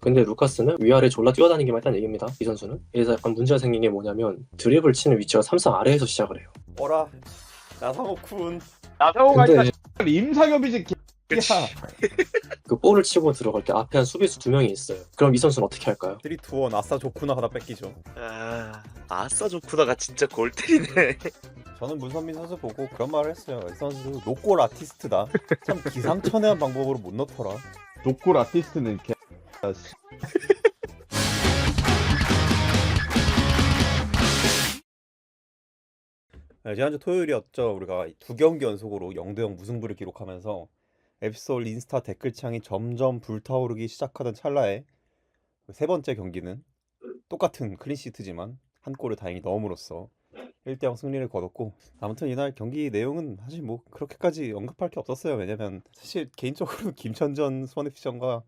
근데 루카스는 위아래 졸라 뛰어다니기만 했다는 얘기입니다. 이 선수는. 그래서 약간 문제가 생긴 게 뭐냐면 드리블 치는 위치가 3상 아래에서 시작을 해요. 어라 나상호쿤. 나성호가 아니라 근데 임상엽이지 그치. 개야. 그 볼을 치고 들어갈 때 앞에 한 수비수 2명이 있어요. 그럼 이 선수는 어떻게 할까요? 3-2-1 아싸 좋구나 하다 뺏기죠. 아싸 좋구나가 진짜 골 때리네. 저는 문선민 선수 보고 그런 말을 했어요. 이 선수 노골 아티스트다. 참 기상천외한 방법으로 못 넣더라. 노골 아티스트는 개. 네, 지난주 토요일이었죠. 우리가 2경기 연속으로 0대0 무승부를 기록하면서 앱솔 인스타 댓글창이 점점 불타오르기 시작하던 찰나에 세 번째 경기는 똑같은 클린시트지만 한 골을 다행히 넣음으로써 1대0 승리를 거뒀고, 아무튼 이날 경기 내용은 사실 뭐 그렇게까지 언급할 게 없었어요. 왜냐면 사실 개인적으로 김천전 수원FC전과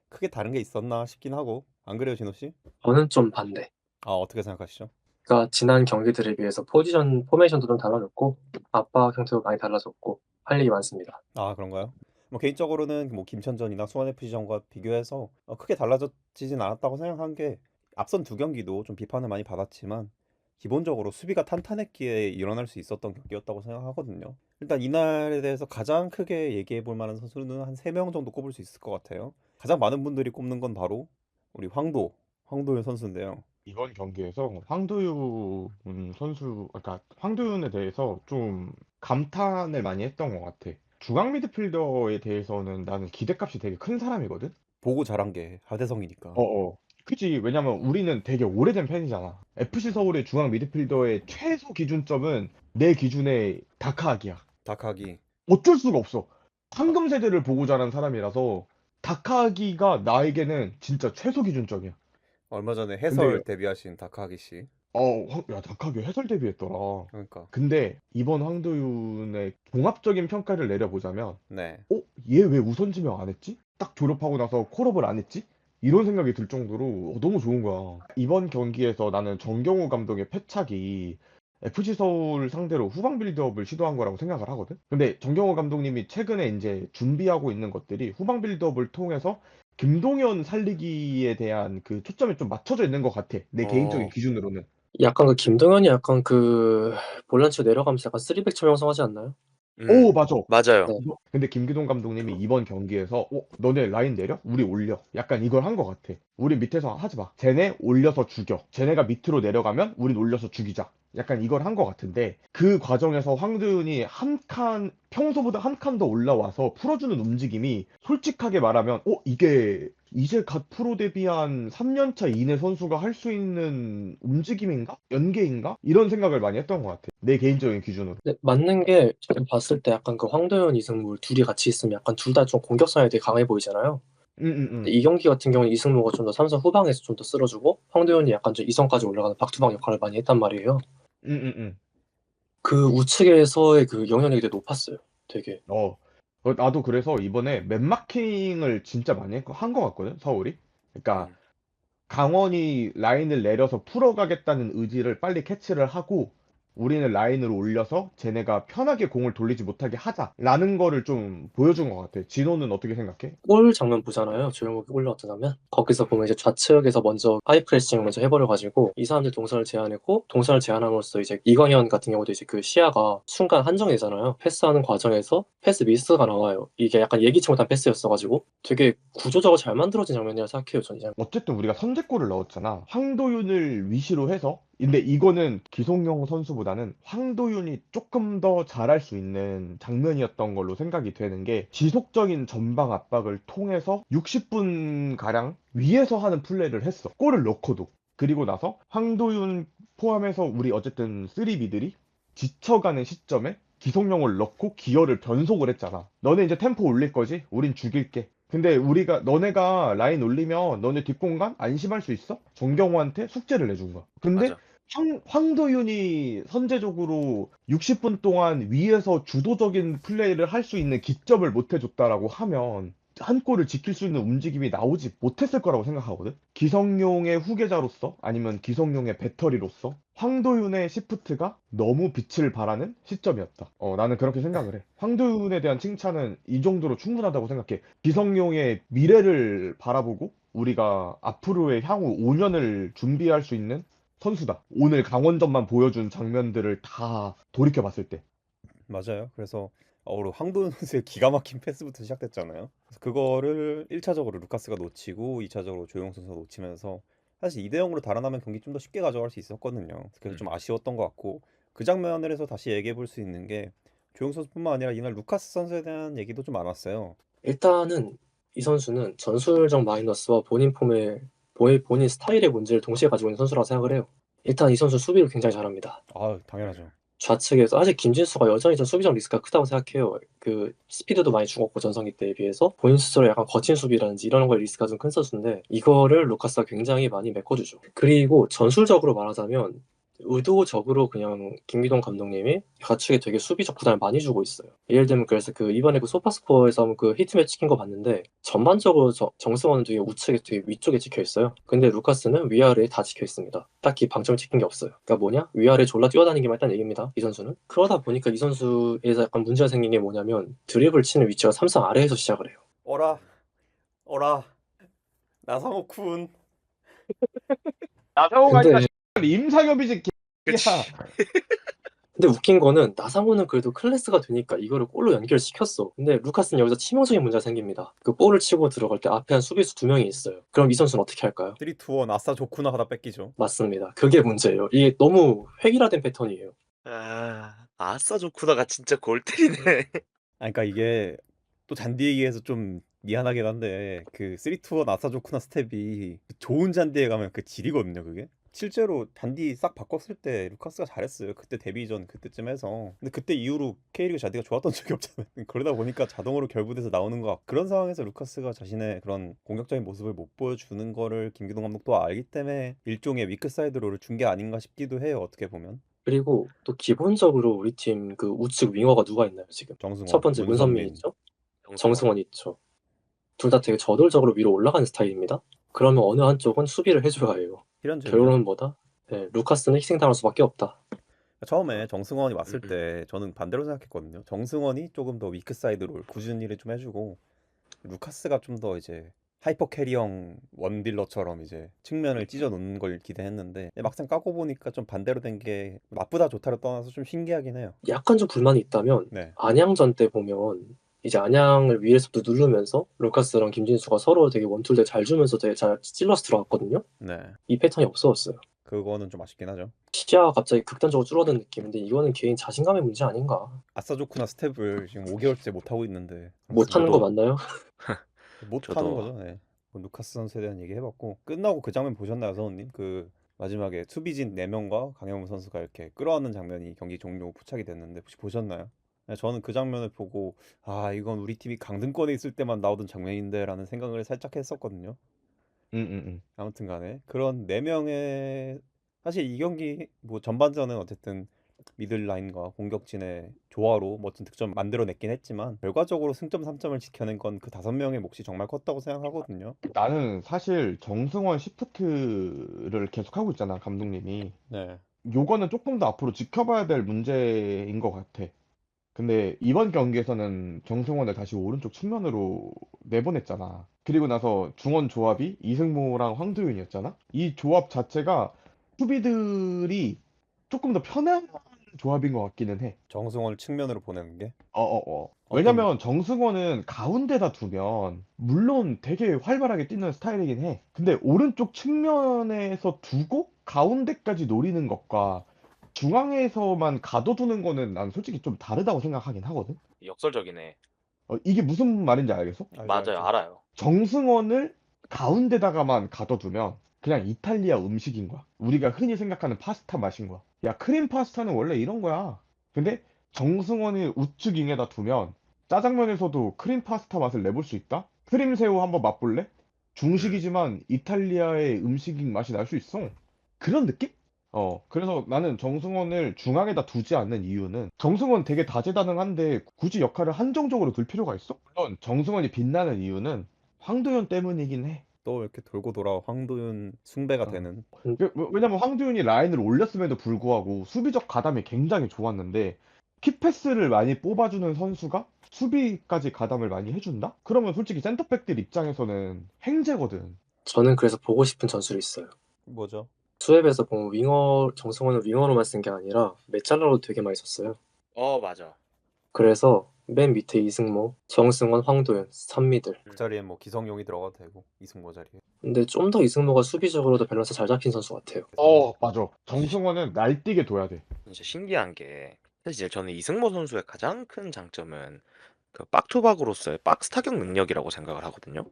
크게 다른 게 있었나 싶긴 하고. 안 그래요, 진호 씨? 저는 좀 반대. 어떻게 생각하시죠? 그러니까 지난 경기들에 비해서 포메이션도 좀 달라졌고 압박 형태도 많이 달라졌고 할 일이 많습니다. 그런가요? 뭐 개인적으로는 뭐 김천전이나 수원FC전과 비교해서 크게 달라지진 않았다고 생각한 게, 앞선 두 경기도 좀 비판을 많이 받았지만 기본적으로 수비가 탄탄했기에 일어날 수 있었던 경기였다고 생각하거든요. 일단 이날에 대해서 가장 크게 얘기해 볼 만한 선수는 한 3명 정도 꼽을 수 있을 것 같아요. 가장 많은 분들이 꼽는 건 바로 우리 황도윤 선수인데요. 이번 경기에서 황도윤 선수, 그러니까 황도윤에 대해서 좀 감탄을 많이 했던 것 같아. 중앙 미드필더에 대해서는 나는 기대값이 되게 큰 사람이거든. 보고 자란 게 하대성이니까. 어어. 그치. 왜냐면 우리는 되게 오래된 팬이잖아. FC 서울의 중앙 미드필더의 최소 기준점은 내 기준에 다카학이야. 다카기. 어쩔 수가 없어. 아, 황금 세대를 보고 자란 사람이라서 다카기가 나에게는 진짜 최소 기준점이야. 얼마 전에 근데 해설 데뷔하신 다카기 씨. 야 다카기 해설 데뷔했더라. 그러니까. 근데 이번 황도윤의 종합적인 평가를 내려보자면 네. 얘 왜 우선 지명 안 했지? 딱 졸업하고 나서 콜업을 안 했지? 이런 생각이 들 정도로 너무 좋은 거야. 이번 경기에서 나는 정경우 감독의 패착이 FC 서울 상대로 후방 빌드업을 시도한 거라고 생각을 하거든. 근데 정경호 감독님이 최근에 이제 준비하고 있는 것들이 후방 빌드업을 통해서 김동현 살리기에 대한 그 초점이 좀 맞춰져 있는 것 같아. 내 개인적인 어, 기준으로는. 약간 그 김동현이 약간 그 볼란치로 내려가면서 약간 쓰리백처럼 형성하지 않나요? 오, 맞아. 맞아요. 네. 근데 김기동 감독님이 이번 경기에서 너네 라인 내려? 우리 올려. 약간 이걸 한 것 같아. 우리 밑에서 하지 마. 쟤네 올려서 죽여. 쟤네가 밑으로 내려가면 우린 올려서 죽이자. 약간 이걸 한 것 같은데 그 과정에서 황도윤이 한 칸, 평소보다 한 칸 더 올라와서 풀어주는 움직임이 솔직하게 말하면 이게 이제 갓 프로 데뷔한 3년차 이내 선수가 할 수 있는 움직임인가? 연계인가? 이런 생각을 많이 했던 것 같아. 내 개인적인 기준으로. 근데 맞는 게 제가 봤을 때 약간 그 황도현, 이승무 둘이 같이 있으면 약간 둘 다 좀 공격성이 되게 강해 보이잖아요. 응, 응, 근데 응. 이 경기 같은 경우는 이승무가 좀 더 삼성 후방에서 좀 더 쓸어주고 황도현이 약간 좀 이선까지 올라가는 박투방 역할을 많이 했단 말이에요. 응, 응, 응. 그 우측에서의 그 영향력이 되게 높았어요. 되게. 나도 그래서 이번에 맨마킹을 진짜 많이 한 것 같거든, 서울이. 그러니까 음. 강원이 라인을 내려서 풀어가겠다는 의지를 빨리 캐치를 하고 우리는 라인으로 올려서 쟤네가 편하게 공을 돌리지 못하게 하자라는 거를 좀 보여준 것 같아. 진호는 어떻게 생각해? 골 장면 보잖아요. 조용하게 올라왔던 장면. 거기서 보면 이제 좌측에서 먼저 하이프레싱을 먼저 해버려가지고 이 사람들 동선을 제한했고 동선을 제한함으로써 이제 이광현 같은 경우도 이제 그 시야가 순간 한정되잖아요. 패스하는 과정에서 패스 미스가 나와요. 이게 약간 예기치 못한 패스였어가지고 되게 구조적으로 잘 만들어진 장면이라 생각해요. 저는 이 장면. 어쨌든 우리가 선제골을 넣었잖아. 황도윤을 위시로 해서. 근데 이거는 기성용 선수보다는 황도윤이 조금 더 잘할 수 있는 장면이었던 걸로 생각이 되는 게 지속적인 전방 압박을 통해서 60분 가량 위에서 하는 플레이를 했어. 골을 넣고도. 그리고 나서 황도윤 포함해서 우리 어쨌든 쓰리비들이 지쳐가는 시점에 기성용을 넣고 기어를 변속을 했잖아. 너네 이제 템포 올릴 거지? 우린 죽일게. 근데 너네가 라인 올리면 너네 뒷공간 안심할 수 있어? 정경호한테 숙제를 내준 거야. 근데 맞아. 황도윤이 선제적으로 60분 동안 위에서 주도적인 플레이를 할 수 있는 기점을 못 해줬다라고 하면 한 골을 지킬 수 있는 움직임이 나오지 못했을 거라고 생각하거든. 기성용의 후계자로서 아니면 기성용의 배터리로서 황도윤의 시프트가 너무 빛을 발하는 시점이었다. 나는 그렇게 생각을 해. 황도윤에 대한 칭찬은 이 정도로 충분하다고 생각해. 기성용의 미래를 바라보고 우리가 앞으로의 향후 5년을 준비할 수 있는 선수다. 오늘 강원전만 보여준 장면들을 다 돌이켜 봤을 때. 맞아요. 그래서 우리 황도현 선수의 기가 막힌 패스부터 시작됐잖아요. 그래서 그거를 1차적으로 루카스가 놓치고 2차적으로 조용 선수가 놓치면서 사실 2대 0으로 달아나면 경기 좀 더 쉽게 가져갈 수 있었거든요. 그래서 좀 아쉬웠던 것 같고 그 장면을 해서 다시 얘기해 볼 수 있는 게 조용 선수뿐만 아니라 이날 루카스 선수에 대한 얘기도 좀 많았어요. 일단은 이 선수는 전술적 마이너스와 본인 폼의 본인 스타일의 문제를 동시에 가지고 있는 선수라고 생각을 해요. 일단 이 선수 수비를 굉장히 잘합니다. 아, 당연하죠. 좌측에서 아직 김진수가 여전히 전 수비적 리스크가 크다고 생각해요. 그 스피드도 많이 죽었고 전성기 때에 비해서 본인 스스로 약간 거친 수비라든지 이런 거에 리스크가 좀 큰 선수인데 이거를 루카스가 굉장히 많이 메꿔주죠. 그리고 전술적으로 말하자면 의도적으로 그냥 김기동 감독님이 좌측에 되게 수비적 부담을 많이 주고 있어요. 예를 들면 그래서 그 이번에 그 소파스코어에서 한번 그 히트맵 찍힌 거 봤는데 전반적으로 정승원은 되게 우측에 되게 위쪽에 찍혀 있어요. 근데 루카스는 위아래에 다 찍혀 있습니다. 딱히 방점을 찍힌 게 없어요. 그러니까 뭐냐? 위아래 졸라 뛰어다니기만 했다는 얘기입니다. 이 선수는. 그러다 보니까 이 선수에서 약간 문제가 생긴 게 뭐냐면 드리블 치는 위치가 삼성 아래에서 시작을 해요. 어라, 나상호 쿤. 나상호가 아니라 근데 임상엽이지 그치. 개야. 근데 웃긴 거는 나상호는 그래도 클래스가 되니까 이거를 골로 연결시켰어. 근데 루카스는 여기서 치명적인 문제가 생깁니다. 그 볼을 치고 들어갈 때 앞에 한 수비수 2명이 있어요. 그럼 이 선수는 어떻게 할까요? 3-2-1 아싸 좋구나 하다 뺏기죠. 맞습니다. 그게 문제예요. 이게 너무 획일화된 패턴이에요. 아싸 좋구나가 진짜 골 때리네. 그러니까 이게 또 잔디 얘기해서 좀 미안하긴 한데 그 3-2-1 아싸 좋구나 스텝이 좋은 잔디에 가면 그 질이거든요 그게. 실제로 잔디 싹 바꿨을 때 루카스가 잘했어요. 그때 데뷔 전 그때쯤 해서. 근데 그때 이후로 K리그 잔디가 좋았던 적이 없잖아요. 그러다 보니까 자동으로 결부돼서 나오는 것 같고 그런 상황에서 루카스가 자신의 그런 공격적인 모습을 못 보여주는 거를 김기동 감독도 알기 때문에 일종의 위크사이드 롤을 준 게 아닌가 싶기도 해요. 어떻게 보면. 그리고 또 기본적으로 우리 팀 그 우측 윙어가 누가 있나요, 지금? 정승원, 첫 번째 문선민 문선민. 있죠? 정승원. 정승원 있죠. 둘 다 되게 저돌적으로 위로 올라가는 스타일입니다. 그러면 어느 한쪽은 수비를 해줘야 해요. 필연적이죠. 결론은 뭐다? 네, 루카스는 희생당할 수밖에 없다. 처음에 정승원이 왔을 때 저는 반대로 생각했거든요. 정승원이 조금 더 위크 사이드 롤 꾸준히 일을 좀 해주고 루카스가 좀 더 이제 하이퍼 캐리형 원딜러처럼 이제 측면을 찢어 놓는 걸 기대했는데 막상 까고 보니까 좀 반대로 된 게 나쁘다 좋다를 떠나서 좀 신기하긴 해요. 약간 좀 불만이 있다면 네. 안양전 때 보면 이제 안양을 위에서부터 누르면서 루카스랑 김진수가 서로 되게 원툴들 잘 주면서 되게 잘 찔러서 들어갔거든요. 네. 이 패턴이 없어졌어요. 그거는 좀 아쉽긴 하죠. 시야가 갑자기 극단적으로 줄어든 느낌인데 이거는 개인 자신감의 문제 아닌가? 아싸 좋구나 스텝을 지금 5개월째 못 하고 있는데 못하는 거 맞나요? 못 하는 저도- 거죠. 네. 루카스 선수에 대한 얘기 해봤고 끝나고 그 장면 보셨나요, 서원님? 그 마지막에 수비진 4명과 강영우 선수가 이렇게 끌어안는 장면이 경기 종료 포착이 됐는데 혹시 보셨나요? 네, 저는 그 장면을 보고 아 이건 우리 팀이 강등권에 있을 때만 나오던 장면인데라는 생각을 살짝 했었거든요. 아무튼 간에 그런 4명의 사실 이 경기 뭐 전반전은 어쨌든 미들라인과 공격진의 조화로 멋진 득점 만들어냈긴 했지만 결과적으로 승점 3점을 지켜낸 건 그 5명의 몫이 정말 컸다고 생각하거든요. 나는 사실 정승원 시프트를 계속하고 있잖아, 감독님이. 네. 요거는 조금 더 앞으로 지켜봐야 될 문제인 것 같아. 근데 이번 경기에서는 정승원을 다시 오른쪽 측면으로 내보냈잖아. 그리고 나서 중원 조합이 이승모랑 황도윤이었잖아. 이 조합 자체가 수비들이 조금 더 편한 조합인 것 같기는 해. 정승원을 측면으로 보내는 게 왜냐면 정승원은 가운데다 두면 물론 되게 활발하게 뛰는 스타일이긴 해. 근데 오른쪽 측면에서 두고 가운데까지 노리는 것과 중앙에서만 가둬두는 거는 난 솔직히 좀 다르다고 생각하긴 하거든. 역설적이네. 이게 무슨 말인지 알겠어? 맞아요, 알아요. 정승원을 가운데다가만 가둬두면 그냥 이탈리아 음식인 거야. 우리가 흔히 생각하는 파스타 맛인 거야. 야, 크림 파스타는 원래 이런 거야. 근데 정승원을 우측윙에다 두면 짜장면에서도 크림 파스타 맛을 내볼 수 있다? 크림 새우 한번 맛볼래? 중식이지만 이탈리아의 음식인 맛이 날 수 있어. 그런 느낌? 그래서 나는 정승원을 중앙에다 두지 않는 이유는 정승원 되게 다재다능한데 굳이 역할을 한정적으로 둘 필요가 있어? 물론 정승원이 빛나는 이유는 황도현 때문이긴 해. 또 이렇게 돌고 돌아 황도윤 숭배가 어. 되는 왜냐면 황도현이 라인을 올렸음에도 불구하고 수비적 가담이 굉장히 좋았는데 킥패스를 많이 뽑아주는 선수가 수비까지 가담을 많이 해준다? 그러면 솔직히 센터백들 입장에서는 횡재거든. 저는 그래서 보고 싶은 전술이 있어요. 뭐죠? 수협에서 보면 정승원을 윙어로만 쓴 게 아니라 메짤러로 되게 많이 썼어요. 맞아. 그래서 맨 밑에 이승모, 정승원, 황도현 3미들. 그 자리에 뭐 기성용이 들어가도 되고 이승모 자리에. 근데 좀 더 이승모가 수비적으로도 밸런스 잘 잡힌 선수 같아요. 맞아. 정승원은 날뛰게 둬야 돼. 진짜 신기한 게 사실 저는 이승모 선수의 가장 큰 장점은 그 박투박으로서의 박스 타격 능력이라고 생각을 하거든요.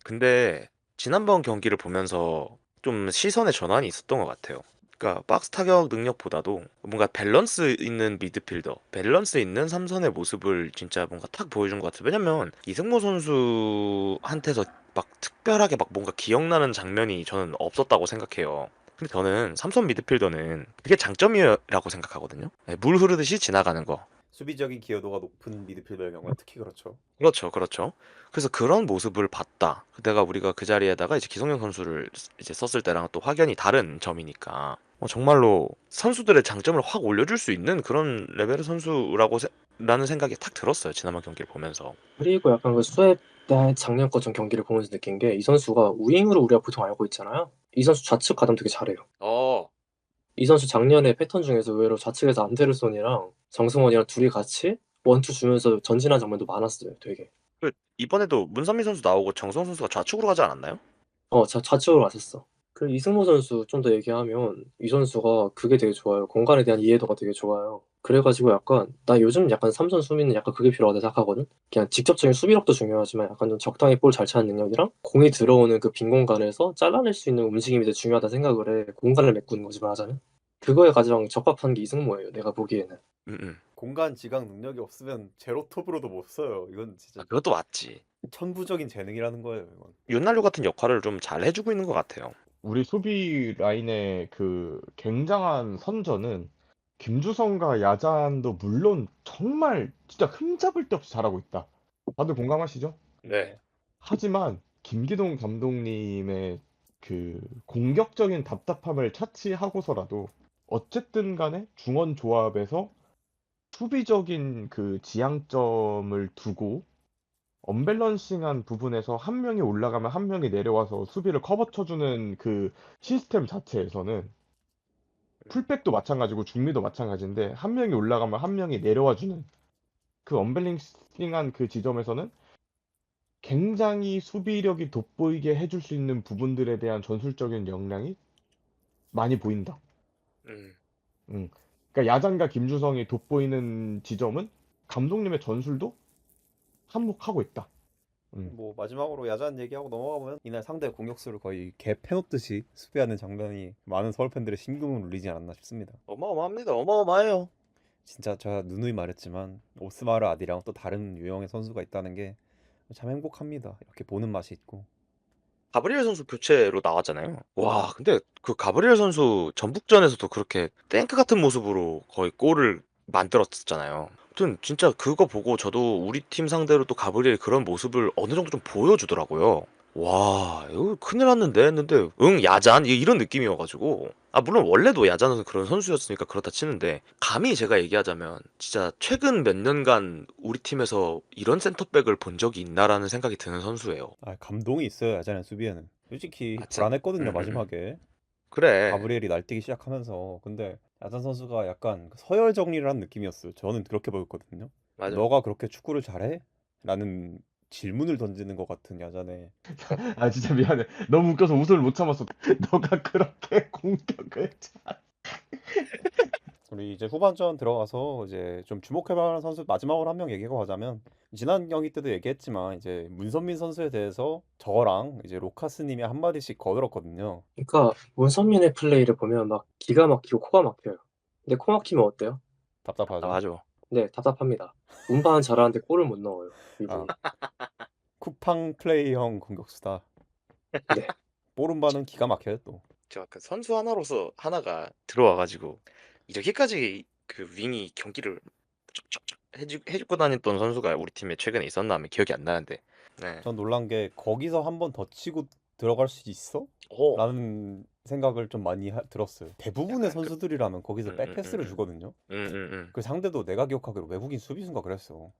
근데 지난번 경기를 보면서 좀 시선의 전환이 있었던 것 같아요. 그러니까 박스 타격 능력보다도 뭔가 밸런스 있는 미드필더, 밸런스 있는 삼선의 모습을 진짜 뭔가 탁 보여준 것 같아요. 왜냐면 이승모 선수한테서 막 특별하게 막 뭔가 기억나는 장면이 저는 없었다고 생각해요. 근데 저는 삼선 미드필더는 그게 장점이라고 생각하거든요. 네, 물 흐르듯이 지나가는 거. 수비적인 기여도가 높은 미드필더의 경우는 특히 그렇죠. 그렇죠, 그렇죠. 그래서 그런 모습을 봤다. 우리가 그 자리에다가 이제 기성용 선수를 이제 썼을 때랑 또 확연히 다른 점이니까 정말로 선수들의 장점을 확 올려줄 수 있는 그런 레벨의 라는 생각이 탁 들었어요. 지난번 경기를 보면서. 그리고 약간 그 수협 때 작년 거전 경기를 보면서 느낀 게 이 선수가 우잉으로 우리가 보통 알고 있잖아요. 이 선수 좌측 가담 되게 잘해요. 이 선수 작년에 패턴 중에서 의외로 좌측에서 안데르손이랑 정승원이랑 둘이 같이 원투 주면서 전진한 장면도 많았어요. 되게. 이번에도 문선민 선수 나오고 정성 선수가 좌측으로 가지 않았나요? 좌측으로 왔었어. 그 이승모 선수 좀 더 얘기하면 이 선수가 그게 되게 좋아요. 공간에 대한 이해도가 되게 좋아요. 그래가지고 약간 나 요즘 약간 삼선 수비는 약간 그게 필요하다 생각하거든. 그냥 직접적인 수비력도 중요하지만 약간 좀 적당히 볼 잘 차는 능력이랑 공이 들어오는 그 빈 공간에서 잘라낼 수 있는 움직임이 되게 중요하다 생각을 해. 공간을 메꾸는 거지 말하자면. 그거에 가장 적합한 게 이승모예요. 내가 보기에는. 음, 음. 공간 지각 능력이 없으면 제로톱으로 못 써요. 이건 진짜 그것도 맞지. 천부적인 재능이라는 거예요. 이건. 윤날료 같은 역할을 좀 잘 해주고 있는 것 같아요. 우리 수비 라인의 그 굉장한 선전은 김주성과 야잔도 물론 정말 진짜 흠잡을 데 없이 잘하고 있다. 다들 공감하시죠? 네. 하지만 김기동 감독님의 그 공격적인 답답함을 차치하고서라도 어쨌든 간에 중원 조합에서 수비적인 그 지향점을 두고 언밸런싱한 부분에서 한 명이 올라가면 한 명이 내려와서 수비를 커버 쳐주는 그 시스템 자체에서는 풀백도 마찬가지고 중미도 마찬가지인데 한 명이 올라가면 한 명이 내려와주는 그 언밸런싱한 그 지점에서는 굉장히 수비력이 돋보이게 해줄 수 있는 부분들에 대한 전술적인 역량이 많이 보인다. 음. 음. 그러니까 야잔과 김주성이 돋보이는 지점은 감독님의 전술도 한몫하고 있다. 뭐 마지막으로 야잔 얘기하고 넘어가 보면 이날 상대 공격수를 거의 개 패놓듯이 수비하는 장면이 많은 서울 팬들의 심금을 울리지 않았나 싶습니다. 어마어마합니다. 어마어마해요. 진짜 제가 누누이 말했지만 오스마르 아디랑 또 다른 유형의 선수가 있다는 게 참 행복합니다. 이렇게 보는 맛이 있고. 가브리엘 선수 교체로 나왔잖아요. 와, 근데 그 가브리엘 선수 전북전에서도 그렇게 탱크 같은 모습으로 거의 골을 만들었잖아요. 아무튼 진짜 그거 보고 저도 우리 팀 상대로 또 가브리엘 그런 모습을 어느 정도 좀 보여주더라고요. 와, 이거 큰일 났는데 했는데 응 야잔 이런 느낌이어가지고 물론 원래도 야잔은 그런 선수였으니까 그렇다 치는데 감히 제가 얘기하자면 진짜 최근 몇 년간 우리 팀에서 이런 센터백을 본 적이 있나라는 생각이 드는 선수예요. 감동이 있어요. 야잔의 수비에는. 솔직히 진짜. 불안했거든요. 마지막에. 그래. 가브리엘이 날뛰기 시작하면서. 근데 야잔 선수가 약간 서열 정리를 한 느낌이었어요. 저는 그렇게 보였거든요. 맞아. 너가 그렇게 축구를 잘해? 라는 질문을 던지는 것 같은 야잔의. 아 진짜 미안해. 너무 웃겨서 웃음을 못 참았어. 너가 그렇게 공격을 우리 이제 후반전 들어가서 이제 좀 주목해볼 만한 선수 마지막으로 한 명 얘기하고 가자면 지난 경기 때도 얘기했지만 이제 문선민 선수에 대해서 저랑 이제 로카스님이 한마디씩 거들었거든요. 그러니까 문선민의 플레이를 보면 막 기가 막히고 코가 막혀요. 근데 코 막히면 어때요? 답답하죠. 맞아. 네, 답답합니다. 운반 잘하는데 골을 못 넣어요. 아, 이분이. 쿠팡 플레이형 공격수다. 네. 뽀른바는 기가 막혀요 또. 제가 그 선수 하나로서 하나가 들어와가지고 이렇게까지 그 윙이 경기를 쫙쫙쫙 해주고 다녔던 선수가 우리 팀에 최근에 있었나 하면 기억이 안 나는데. 네. 전 놀란 게 거기서 한 번 더 치고 들어갈 수 있어? 오. 라는 생각을 좀 많이 들었어요. 대부분의 약간 선수들이라면 거기서 백패스를 음. 주거든요. 음. 그 상대도 내가 기억하기로 외국인 수비수인가 그랬어.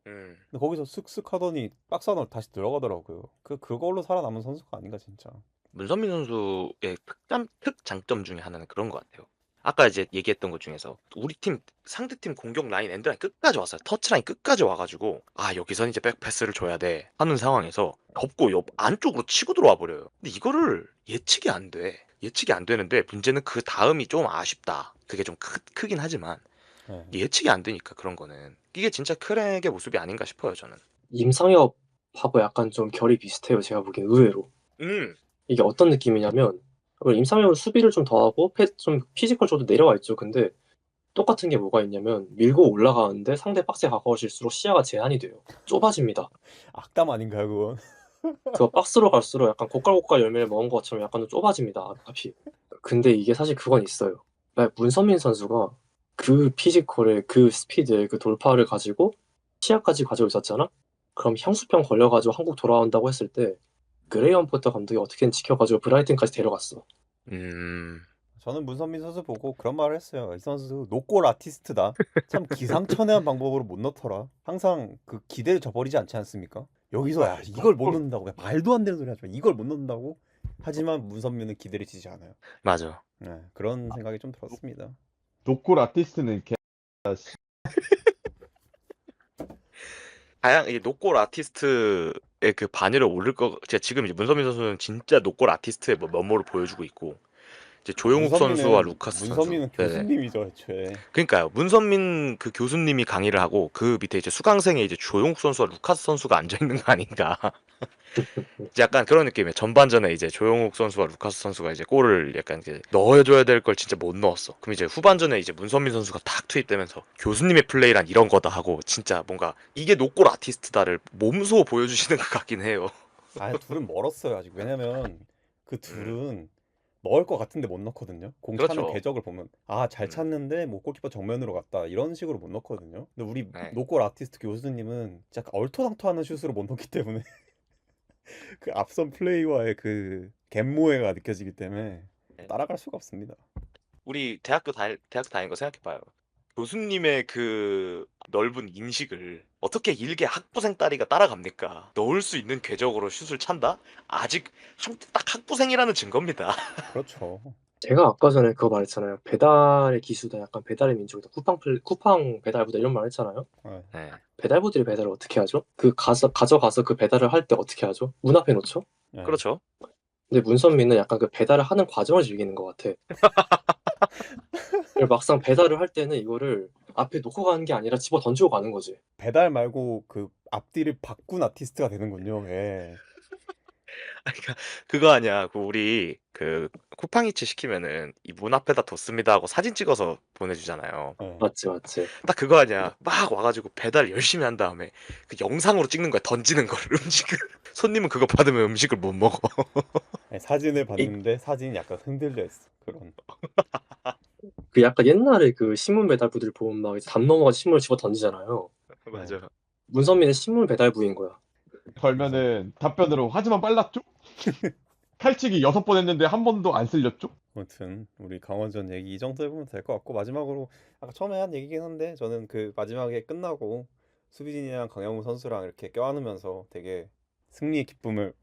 근데 거기서 슥슥 하더니 박스 안으로 다시 들어가더라고요. 그걸로 살아남은 선수가 아닌가 진짜. 문선민 선수의 특장점 중에 하나는 그런 것 같아요. 아까 이제 얘기했던 것 중에서 우리 팀 상대팀 공격 라인 엔드라인 끝까지 왔어요. 터치라인 끝까지 와가지고 아 여기선 이제 백패스를 줘야 돼 하는 상황에서 덮고 옆 안쪽으로 치고 들어와 버려요. 근데 이거를 예측이 안 돼. 예측이 안 되는데 문제는 그 다음이 좀 아쉽다. 그게 좀 크긴 하지만 네. 예측이 안 되니까 그런 거는 이게 진짜 크랙의 모습이 아닌가 싶어요 저는. 임상혁하고 약간 좀 결이 비슷해요. 제가 보기엔 의외로. 이게 어떤 느낌이냐면 임상혁은 수비를 좀 더 하고 좀 피지컬 쪽도 내려와 있죠. 근데 똑같은 게 뭐가 있냐면 밀고 올라가는데 상대 박스에 가까워질수록 시야가 제한이 돼요. 좁아집니다. 악담 아닌가요 그건? 그 박스로 갈수록 약간 고깔고깔 열매를 먹은 것처럼 약간 좀 좁아집니다. 앞이. 근데 이게 사실 그건 있어요. 만약 문선민 선수가 그 피지컬에 그 스피드에 그 돌파를 가지고 시야까지 가지고 있었잖아? 그럼 향수병 걸려가지고 한국 돌아온다고 했을 때 그레이엄 포터 감독이 어떻게든 지켜가지고 브라이튼까지 데려갔어. 저는 문선민 선수 보고 그런 말을 했어요. 이 선수 노골 아티스트다. 참 기상천외한 방법으로 못 넣더라. 항상 그 기대를 저버리지 않지 않습니까? 여기서 야 이걸 못 넣는다고, 야, 말도 안 되는 소리 하지 마. 이걸 못 넣는다고. 하지만 문선민은 기대를 지지 않아요. 맞아. 네, 그런 생각이 좀 들었습니다. 노골 아티스트는 이 노골 아티스트의 그 반열에 오를 거 제가 지금 이제 문선민 선수는 진짜 노골 아티스트의 면모를 보여주고 있고 이제 조용욱 선수와 루카스 선수. 문선민은 네네. 교수님이죠, 애초에. 그러니까요. 문선민 그 교수님이 강의를 하고 그 밑에 이제 수강생에 이제 조용욱 선수와 루카스 선수가 앉아 있는 거 아닌가. 이제 약간 그런 느낌이에요. 전반전에 이제 조용욱 선수와 루카스 선수가 이제 골을 약간 이제 넣어줘야 될 걸 진짜 못 넣었어. 그럼 이제 후반전에 이제 문선민 선수가 탁 투입되면서 교수님의 플레이란 이런 거다 하고 진짜 뭔가 이게 노골 아티스트다를 몸소 보여주시는 것 같긴 해요. 아, 둘은 멀었어요, 아직. 왜냐면 그 둘은 넣을 것 같은데 못 넣거든요. 공 차는 그렇죠. 궤적을 보면 아, 잘 음. 찼는데 뭐 골키퍼 정면으로 갔다 이런 식으로 못 넣거든요. 근데 우리 네. 노골 아티스트 교수님은 진짜 얼토당토하는 슛으로 못 넣기 때문에 그 앞선 플레이와의 그 갯모해가 느껴지기 때문에 네. 따라갈 수가 없습니다. 우리 대학교 다닌 거 생각해봐요. 교수님의 그 넓은 인식을 어떻게 일개 학부생 딸이가 따라갑니까? 넣을 수 있는 궤적으로 슛을 찬다? 아직 딱 학부생이라는 증거입니다. 그렇죠. 제가 아까 전에 그거 말했잖아요. 배달의 기수다. 약간 배달의 민족이다. 쿠팡 배달부다. 이런 말 했잖아요. 네. 네. 배달부들이 배달을 어떻게 하죠? 가져가서 그 배달을 할 때 어떻게 하죠? 문 앞에 놓죠? 네. 그렇죠. 근데 문선민은 약간 그 배달을 하는 과정을 즐기는 것 같아. 그리고 막상 배달을 할 때는 이거를 앞에 놓고 가는 게 아니라 집어 던지고 가는 거지. 배달 말고 그 앞뒤를 바꾼 아티스트가 되는군요. 예. 그러니까 그거 아니야. 그 우리 그 쿠팡이츠 시키면은 이 문 앞에다 뒀습니다 하고 사진 찍어서 보내주잖아요. 네. 맞지, 맞지. 딱 그거 아니야. 막 와가지고 배달 열심히 한 다음에 그 영상으로 찍는 거야. 던지는 걸 음식을. 손님은 그거 받으면 음식을 못 먹어. 네, 사진을 봤는데 사진이 약간 흔들려 있어. 그런. 그 약간 옛날에 그 신문 배달부들 보면 막 담 넘어가 신문을 집어 던지잖아요. 맞아. 문선민은 신문 배달부인 거야. 걸면은 답변으로 하지만 빨랐죠? 칼치기 6번 했는데 한 번도 안 쓸렸죠? 아무튼 우리 강원전 얘기 이 정도 해보면 될 것 같고, 마지막으로 아까 처음에 한 얘기긴 한데 저는 그 마지막에 끝나고 수비진이랑 강영우 선수랑 이렇게 껴안으면서 되게 승리의 기쁨을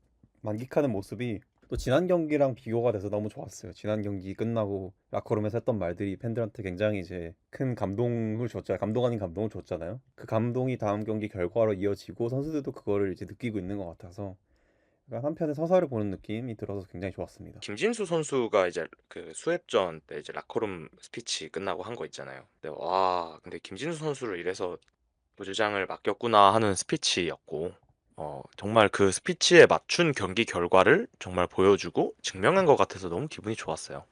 만끽하는 모습이 또 지난 경기랑 비교가 돼서 너무 좋았어요. 지난 경기 끝나고 라커룸에서 했던 말들이 팬들한테 굉장히 이제 큰 감동을 줬잖아요. 감동 아닌 감동을 줬잖아요. 그 감동이 다음 경기 결과로 이어지고 선수들도 그거를 이제 느끼고 있는 것 같아서 약간 한편의 서사를 보는 느낌이 들어서 굉장히 좋았습니다. 김진수 선수가 이제 그 수협전 때 이제 라커룸 스피치 끝나고 한 거 있잖아요. 근데 와, 근데 김진수 선수를 이래서 부주장을 맡겼구나 하는 스피치였고, 정말 그 스피치에 맞춘 경기 결과를 정말 보여주고 증명한 것 같아서 너무 기분이 좋았어요.